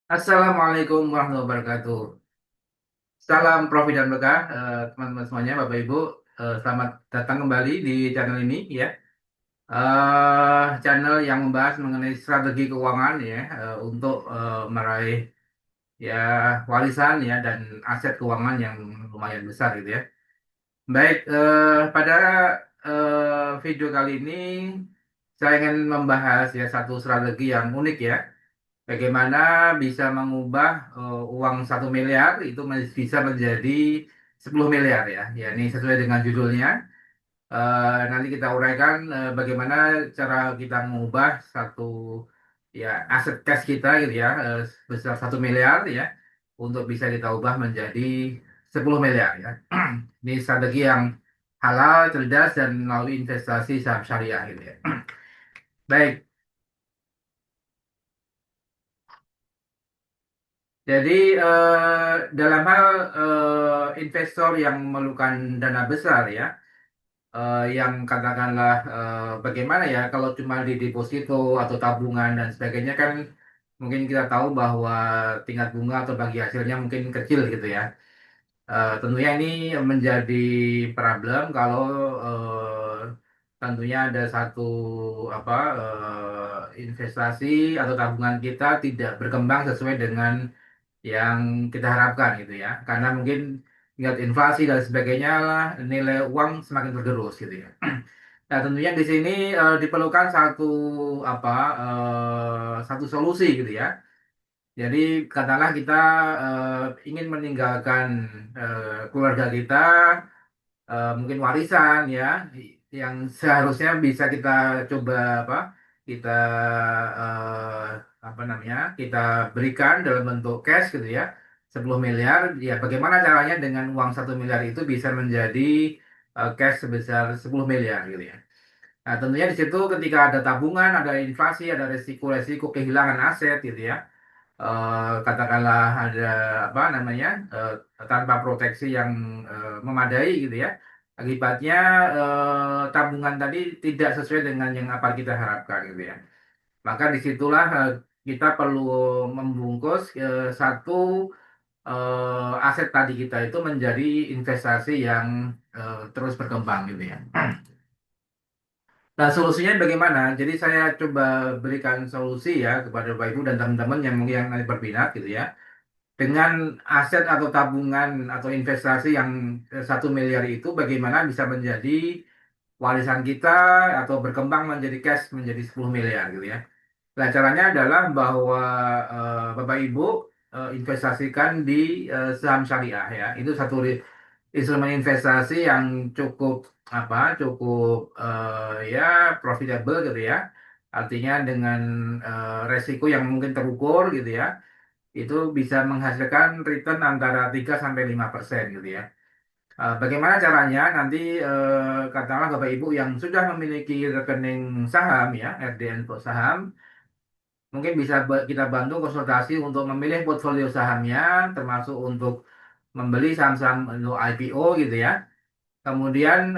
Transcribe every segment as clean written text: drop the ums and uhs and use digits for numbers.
Assalamualaikum warahmatullahi wabarakatuh. Salam profit dan berkah, teman-teman semuanya, Bapak Ibu. Selamat datang kembali di channel ini ya. Channel yang membahas mengenai strategi keuangan ya, untuk meraih ya warisan ya dan aset keuangan yang lumayan besar gitu ya. Baik, pada video kali ini saya ingin membahas ya satu strategi yang unik ya. Bagaimana bisa mengubah uang 1 miliar itu bisa menjadi 10 miliar ya. Ya, ini sesuai dengan judulnya. Nanti kita uraikan bagaimana cara kita mengubah satu ya aset cash kita gitu ya, sebesar 1 miliar ya untuk bisa kita ubah menjadi 10 miliar ya. Ini strategi yang halal, cerdas dan melalui investasi saham syariah gitu ya. Baik, jadi dalam hal investor yang memerlukan dana besar ya, yang katakanlah bagaimana ya kalau cuma di deposito atau tabungan dan sebagainya kan mungkin kita tahu bahwa tingkat bunga atau bagi hasilnya mungkin kecil gitu ya. Tentunya ini menjadi problem kalau tentunya ada satu apa investasi atau tabungan kita tidak berkembang sesuai dengan yang kita harapkan gitu ya. Karena mungkin tingkat inflasi dan sebagainya lah, nilai uang semakin tergerus gitu ya. Nah, tentunya di sini diperlukan apa satu solusi gitu ya. Jadi katakanlah kita ingin meninggalkan keluarga kita mungkin warisan ya yang seharusnya bisa kita coba apa kita eh, apa namanya kita berikan dalam bentuk cash gitu ya 10 miliar ya bagaimana caranya dengan uang 1 miliar itu bisa menjadi cash sebesar 10 miliar gitu ya. Nah, tentunya di situ ketika ada tabungan, ada inflasi, ada resiko-resiko kehilangan aset gitu ya. Katakanlah ada apa namanya tanpa proteksi yang memadai gitu ya. Akibatnya tabungan tadi tidak sesuai dengan yang apa kita harapkan gitu ya. Maka disitulah kita perlu membungkus satu aset tadi kita itu menjadi investasi yang terus berkembang gitu ya. Nah, solusinya bagaimana? Jadi saya coba berikan solusi ya kepada Bapak Ibu dan teman-teman yang mungkin yang nanti berminat gitu ya. Dengan aset atau tabungan atau investasi yang 1 miliar itu bagaimana bisa menjadi warisan kita atau berkembang menjadi cash menjadi 10 miliar gitu ya. Nah, caranya adalah bahwa Bapak Ibu investasikan di saham syariah ya. Itu satu instrumen investasi yang cukup cukup ya profitable gitu ya. Artinya dengan resiko yang mungkin terukur gitu ya itu bisa menghasilkan return antara 3 sampai 5% gitu ya. Bagaimana caranya? Nanti katakanlah Bapak Ibu yang sudah memiliki rekening saham ya, RDN untuk saham, mungkin bisa kita bantu konsultasi untuk memilih portfolio sahamnya, termasuk untuk membeli saham-saham untuk IPO gitu ya. Kemudian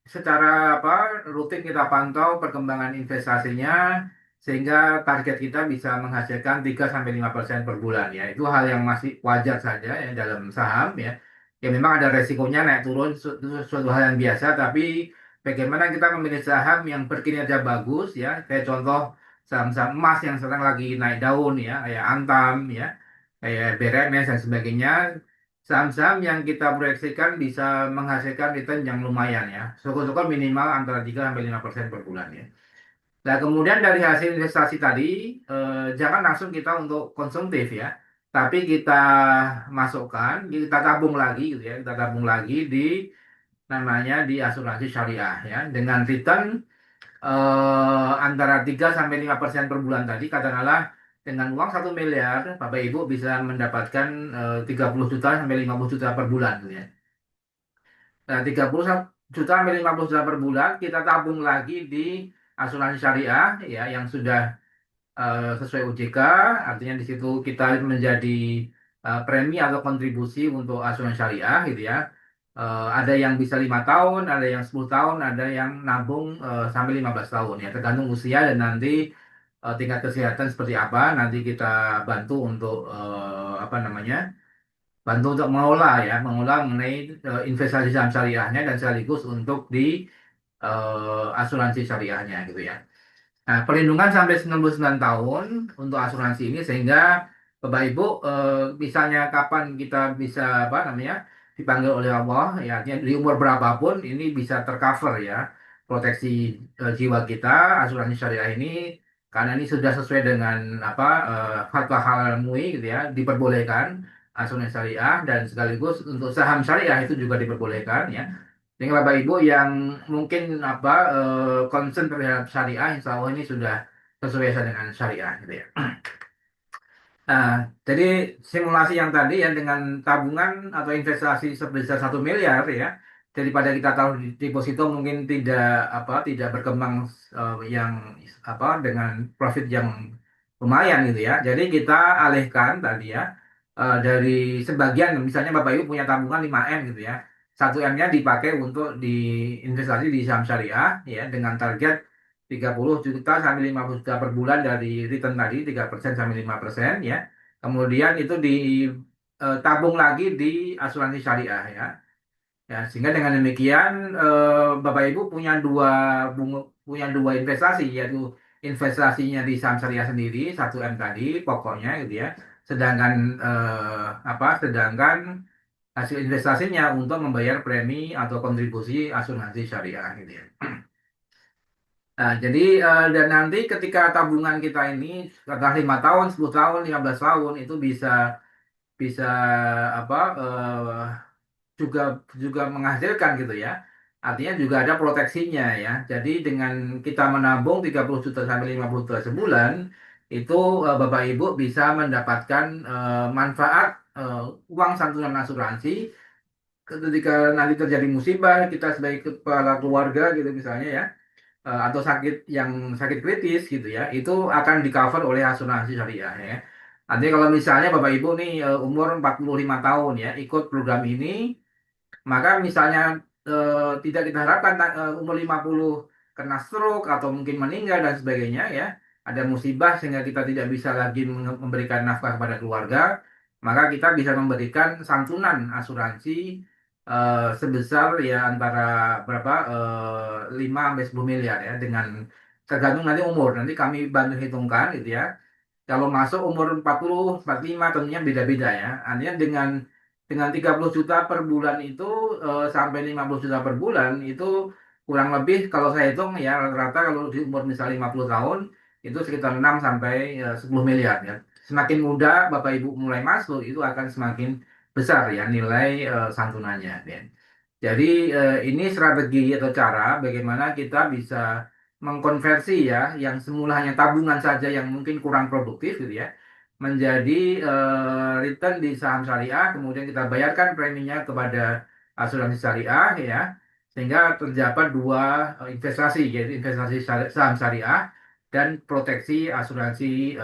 secara apa rutin kita pantau perkembangan investasinya sehingga target kita bisa menghasilkan 3 sampai 5% per bulan ya. Itu hal yang masih wajar saja ya dalam saham ya. Ya memang ada resikonya naik turun itu suatu hal yang biasa tapi bagaimana kita memilih saham yang berkinerja bagus ya. Kayak contoh saham-saham emas yang sekarang lagi naik daun ya, kayak Antam ya, kayak BRMS dan sebagainya. Saham-saham yang kita proyeksikan bisa menghasilkan return yang lumayan ya. Syukur-syukur minimal antara 3 sampai 5% per bulan ya. Nah, kemudian dari hasil investasi tadi, jangan langsung kita untuk konsumtif ya. Tapi kita masukkan, kita tabung lagi gitu ya. Kita tabung lagi di namanya di asuransi syariah ya. Dengan return antara 3 sampai 5% per bulan tadi, katakanlah dengan uang 1 miliar, Bapak Ibu bisa mendapatkan 30 juta sampai 50 juta per bulan gitu ya. Nah, 30 juta sampai 50 juta per bulan kita tabung lagi di asuransi syariah ya yang sudah sesuai OJK, artinya di situ kita menjadi premi atau kontribusi untuk asuransi syariah gitu ya. Ada yang bisa 5 tahun, ada yang 10 tahun, ada yang nabung sampai 15 tahun ya tergantung usia dan nanti tingkat kesehatan seperti apa, nanti kita bantu untuk apa namanya, bantu untuk mengelola ya, mengelola mengenai investasi saham syariahnya dan sekaligus untuk di asuransi syariahnya gitu ya. Nah, perlindungan sampai 99 tahun untuk asuransi ini sehingga Bapak Ibu misalnya kapan kita bisa apa namanya dipanggil oleh Allah ya artinya di umur berapapun ini bisa tercover ya proteksi jiwa kita asuransi syariah ini karena ini sudah sesuai dengan apa fatwa halal MUI gitu ya diperbolehkan asuransi syariah dan sekaligus untuk saham syariah itu juga diperbolehkan ya. Dengan Bapak Ibu yang mungkin apa concern terhadap syariah, insya Allah ini sudah sesuai dengan syariah gitu ya. Nah, jadi simulasi yang tadi ya dengan tabungan atau investasi sebesar 1 miliar ya, daripada kita taruh di deposito mungkin tidak apa tidak berkembang yang apa dengan profit yang lumayan gitu ya. Jadi kita alihkan tadi ya dari sebagian misalnya Bapak Ibu punya tabungan 5 M gitu ya. 1 M-nya dipakai untuk diinvestasi di saham syariah ya dengan target 30 juta sampai 50 juta per bulan dari return tadi 3% sampai 5% ya. Kemudian itu ditabung lagi di asuransi syariah ya. Ya, sehingga dengan demikian Bapak Ibu punya dua investasi yaitu investasinya di saham syariah sendiri 1 M tadi pokoknya gitu ya. Sedangkan sedangkan hasil investasinya untuk membayar premi atau kontribusi asuransi syariah gitu ya. Nah, jadi dan nanti ketika tabungan kita ini setelah 5 tahun, 10 tahun, 15 tahun itu bisa bisa apa juga juga menghasilkan gitu ya. Artinya juga ada proteksinya ya. Jadi dengan kita menabung 30 juta sampai 50 juta sebulan itu Bapak Ibu bisa mendapatkan manfaat uang santunan asuransi ketika nanti terjadi musibah kita sebagai kepala keluarga gitu misalnya ya atau sakit kritis gitu ya, itu akan di cover oleh asuransi syariah ya. Nanti kalau misalnya Bapak Ibu nih umur 45 tahun ya, ikut program ini, maka misalnya tidak kita harapkan umur 50 kena stroke atau mungkin meninggal dan sebagainya ya, ada musibah sehingga kita tidak bisa lagi memberikan nafkah kepada keluarga, maka kita bisa memberikan santunan asuransi sebesar ya antara berapa 5 sampai 10 miliar ya dengan tergantung nanti umur. Nanti kami bantu hitungkan gitu ya. Kalau masuk umur 40, 45 tentunya beda-beda ya. Artinya dengan 30 juta per bulan itu sampai 50 juta per bulan itu kurang lebih kalau saya hitung ya rata-rata kalau di umur misalnya 50 tahun itu sekitar 6 sampai 10 miliar ya. Semakin muda Bapak Ibu mulai masuk itu akan semakin besar ya nilai santunannya ya. Jadi ini strategi atau cara bagaimana kita bisa mengkonversi ya yang semula hanya tabungan saja yang mungkin kurang produktif gitu ya menjadi return di saham syariah kemudian kita bayarkan preminya kepada asuransi syariah ya sehingga terdapat dua investasi yaitu investasi saham syariah dan proteksi asuransi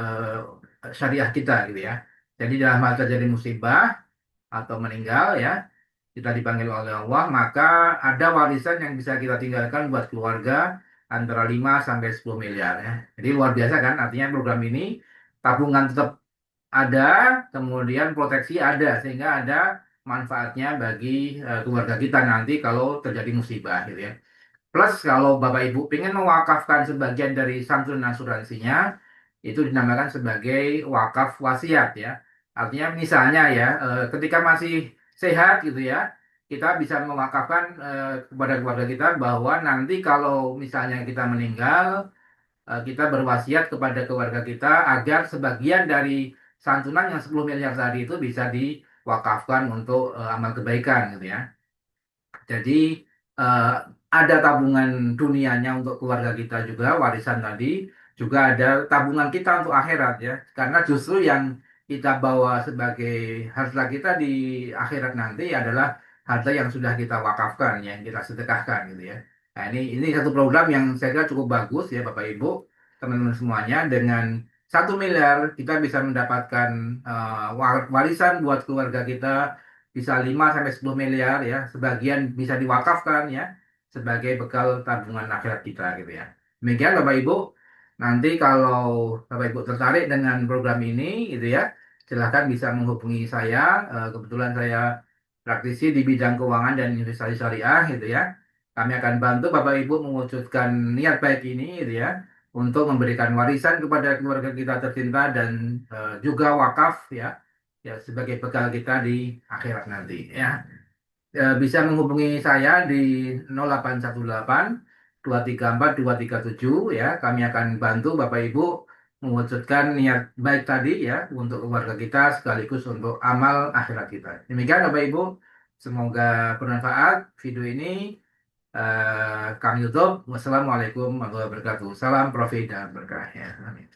syariah kita gitu ya. Jadi dalam hal terjadi musibah atau meninggal ya kita dipanggil oleh Allah, maka ada warisan yang bisa kita tinggalkan buat keluarga antara 5 sampai 10 miliar ya. Jadi luar biasa kan, artinya program ini tabungan tetap ada, kemudian proteksi ada, sehingga ada manfaatnya bagi keluarga kita nanti kalau terjadi musibah gitu ya. Plus kalau Bapak Ibu ingin mewakafkan sebagian dari santunan asuransinya, itu dinamakan sebagai wakaf wasiat ya. Artinya misalnya ya, ketika masih sehat gitu ya, kita bisa mewakafkan kepada keluarga kita bahwa nanti kalau misalnya kita meninggal, kita berwasiat kepada keluarga kita agar sebagian dari santunan yang 10 miliar tadi itu bisa diwakafkan untuk amal kebaikan gitu ya. Jadi eh, ada tabungan dunianya untuk keluarga kita juga, warisan tadi, juga ada tabungan kita untuk akhirat ya. Karena justru yang kita bawa sebagai harta kita di akhirat nanti adalah harta yang sudah kita wakafkan, ya, yang kita sedekahkan gitu ya. Nah ini satu program yang saya kira cukup bagus ya Bapak Ibu, teman-teman semuanya. Dengan 1 miliar kita bisa mendapatkan warisan buat keluarga kita bisa 5 sampai 10 miliar ya, sebagian bisa diwakafkan ya sebagai bekal tabungan akhirat kita gitu ya. Demikian Bapak Ibu. Nanti kalau Bapak Ibu tertarik dengan program ini, gitu ya, silahkan bisa menghubungi saya. Kebetulan saya praktisi di bidang keuangan dan investasi syariah, gitu ya. Kami akan bantu Bapak Ibu mewujudkan niat baik ini, gitu ya, untuk memberikan warisan kepada keluarga kita tercinta dan juga wakaf, ya, sebagai bekal kita di akhirat nanti, ya. Bisa menghubungi saya di 0818 234 237, ya. Kami akan bantu Bapak Ibu mewujudkan niat baik tadi, ya, untuk keluarga kita sekaligus untuk amal akhirat kita. Demikian Bapak Ibu, semoga bermanfaat video ini. Kami tutup. Wassalamualaikum warahmatullahi wabarakatuh. Salam profit dan berkah, ya. Amin.